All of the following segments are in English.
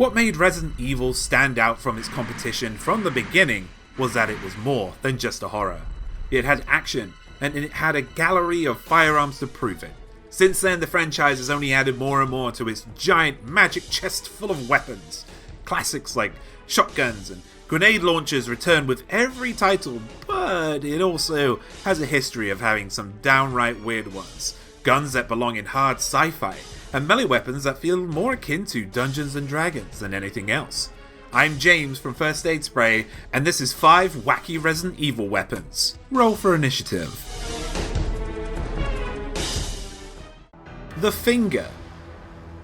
What made Resident Evil stand out from its competition from the beginning was that it was more than just a horror. It had action, and it had a gallery of firearms to prove it. Since then, the franchise has only added more and more to its giant magic chest full of weapons. Classics like shotguns and grenade launchers return with every title, but it also has a history of having some downright weird ones. Guns that belong in hard sci-fi, and melee weapons that feel more akin to Dungeons and Dragons than anything else. I'm James from First Aid Spray, and this is 5 wacky Resident Evil weapons. Roll for initiative. The Finger.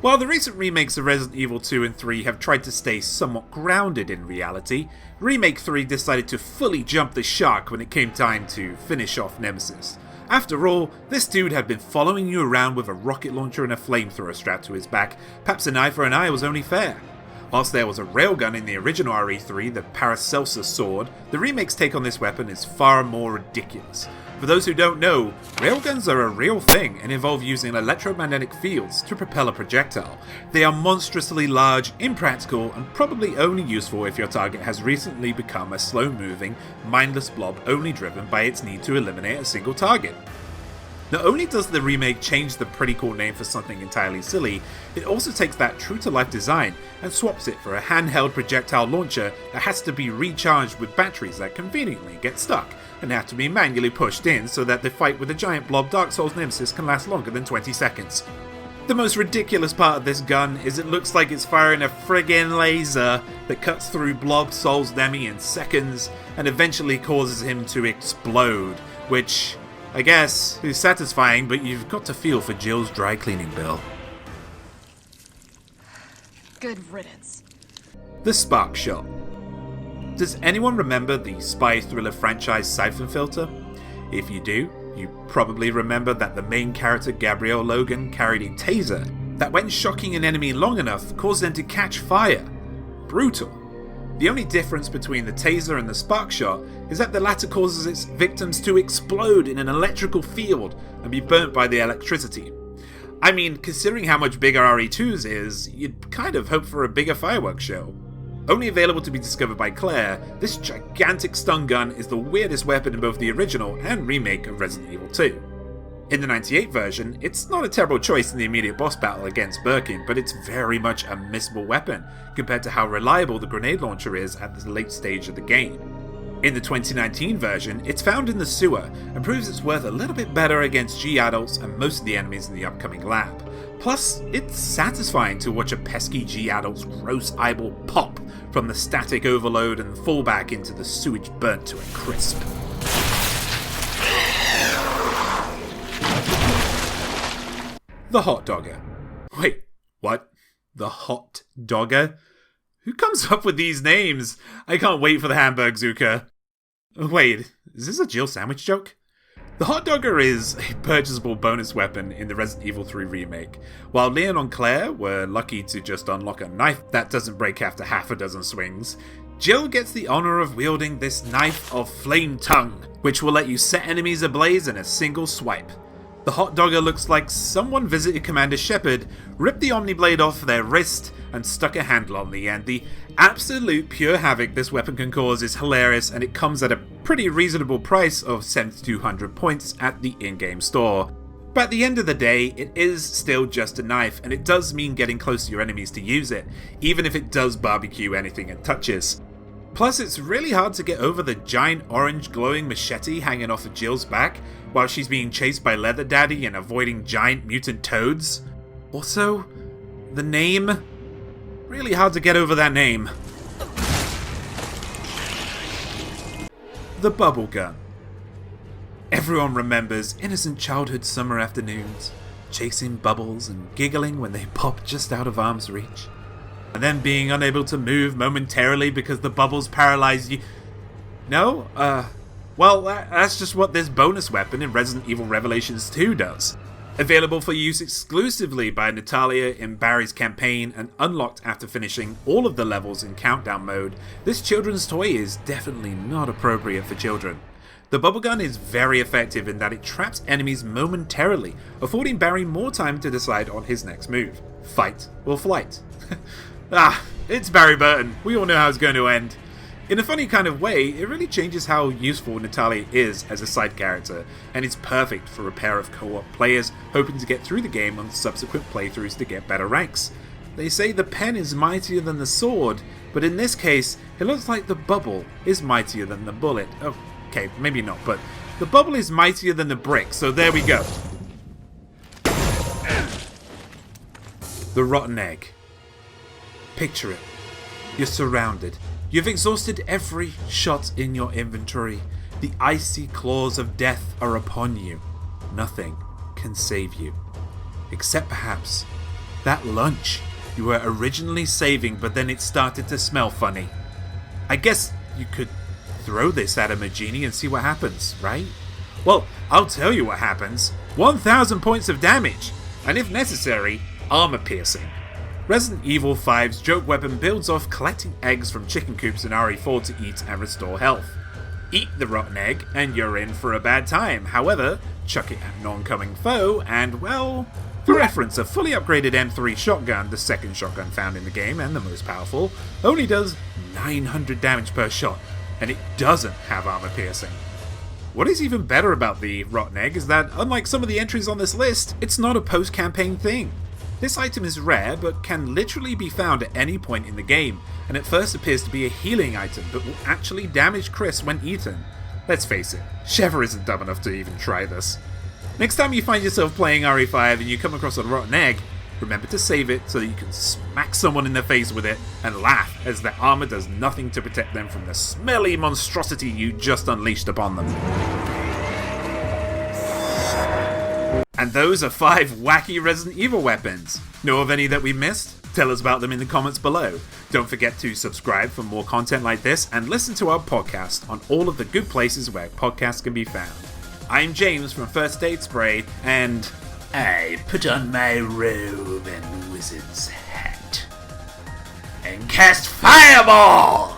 While the recent remakes of Resident Evil 2 and 3 have tried to stay somewhat grounded in reality, Remake 3 decided to fully jump the shark when it came time to finish off Nemesis. After all, this dude had been following you around with a rocket launcher and a flamethrower strapped to his back. Perhaps an eye for an eye was only fair. Whilst there was a railgun in the original RE3, the Paracelsus sword, the remake's take on this weapon is far more ridiculous. For those who don't know, railguns are a real thing and involve using electromagnetic fields to propel a projectile. They are monstrously large, impractical, and probably only useful if your target has recently become a slow-moving, mindless blob only driven by its need to eliminate a single target. Not only does the remake change the pretty cool name for something entirely silly, it also takes that true-to-life design and swaps it for a handheld projectile launcher that has to be recharged with batteries that conveniently get stuck and have to be manually pushed in so that the fight with the giant blob Dark Souls Nemesis can last longer than 20 seconds. The most ridiculous part of this gun is it looks like it's firing a friggin' laser that cuts through Blob Souls Nemi in seconds and eventually causes him to explode, which, I guess, is satisfying, but you've got to feel for Jill's dry cleaning bill. Good riddance. The Spark Shot. Does anyone remember the spy thriller franchise Siphon Filter? If you do, you probably remember that the main character Gabrielle Logan carried a taser that when shocking an enemy long enough caused them to catch fire. Brutal. The only difference between the taser and the spark shot is that the latter causes its victims to explode in an electrical field and be burnt by the electricity. I mean, considering how much bigger RE2's is, you'd kind of hope for a bigger fireworks show. Only available to be discovered by Claire, this gigantic stun gun is the weirdest weapon in both the original and remake of Resident Evil 2. In the 98 version, it's not a terrible choice in the immediate boss battle against Birkin, but it's very much a missable weapon compared to how reliable the grenade launcher is at the late stage of the game. In the 2019 version, it's found in the sewer and proves its worth a little bit better against G-adults and most of the enemies in the upcoming lab. Plus, it's satisfying to watch a pesky G-adult's gross eyeball pop from the static overload and fall back into the sewage burnt to a crisp. The Hot Dogger. Wait, what? The Hot Dogger? Who comes up with these names? I can't wait for the Hamburg Zuka. Wait, is this a Jill sandwich joke? The Hot Dogger is a purchasable bonus weapon in the Resident Evil 3 remake. While Leon and Claire were lucky to just unlock a knife that doesn't break after half a dozen swings, Jill gets the honor of wielding this knife of flame tongue, which will let you set enemies ablaze in a single swipe. The Hot Dogger looks like someone visited Commander Shepard, ripped the Omniblade off their wrist, and stuck a handle on the end. The absolute pure havoc this weapon can cause is hilarious, and it comes at a pretty reasonable price of 7,200 points at the in-game store. But at the end of the day, it is still just a knife, and it does mean getting close to your enemies to use it, even if it does barbecue anything it touches. Plus, it's really hard to get over the giant orange glowing machete hanging off of Jill's back while she's being chased by Leather Daddy and avoiding giant mutant toads. Also, the name. Really hard to get over that name. The Bubble Gun. Everyone remembers innocent childhood summer afternoons, chasing bubbles and giggling when they pop just out of arm's reach. And then being unable to move momentarily because the bubbles paralyze you. No? Well, that's just what this bonus weapon in Resident Evil Revelations 2 does. Available for use exclusively by Natalia in Barry's campaign and unlocked after finishing all of the levels in Countdown mode, this children's toy is definitely not appropriate for children. The bubble gun is very effective in that it traps enemies momentarily, affording Barry more time to decide on his next move. Fight or flight. It's Barry Burton. We all know how it's going to end. In a funny kind of way, it really changes how useful Natalia is as a side character, and it's perfect for a pair of co-op players hoping to get through the game on subsequent playthroughs to get better ranks. They say the pen is mightier than the sword, but in this case, it looks like the bubble is mightier than the bullet. Okay, maybe not, but the bubble is mightier than the brick, so there we go. The rotten egg. Picture it. You're surrounded. You've exhausted every shot in your inventory. The icy claws of death are upon you. Nothing can save you. Except perhaps that lunch you were originally saving, but then it started to smell funny. I guess you could throw this at a Magini and see what happens, right? Well, I'll tell you what happens. 1,000 points of damage, and if necessary, armor piercing. Resident Evil 5's joke weapon builds off collecting eggs from chicken coops in RE4 to eat and restore health. Eat the rotten egg, and you're in for a bad time. However, chuck it at an oncoming foe, and well... For reference, a fully upgraded M3 shotgun, the second shotgun found in the game and the most powerful, only does 900 damage per shot, and it doesn't have armor piercing. What is even better about the rotten egg is that, unlike some of the entries on this list, it's not a post-campaign thing. This item is rare, but can literally be found at any point in the game, and at first appears to be a healing item, but will actually damage Chris when eaten. Let's face it, Sheva isn't dumb enough to even try this. Next time you find yourself playing RE5 and you come across a rotten egg, remember to save it so that you can smack someone in the face with it and laugh as their armor does nothing to protect them from the smelly monstrosity you just unleashed upon them. And those are 5 wacky Resident Evil weapons. Know of any that we missed? Tell us about them in the comments below. Don't forget to subscribe for more content like this and listen to our podcast on all of the good places where podcasts can be found. I'm James from First Aid Spray, and I put on my robe and wizard's hat and cast Fireball!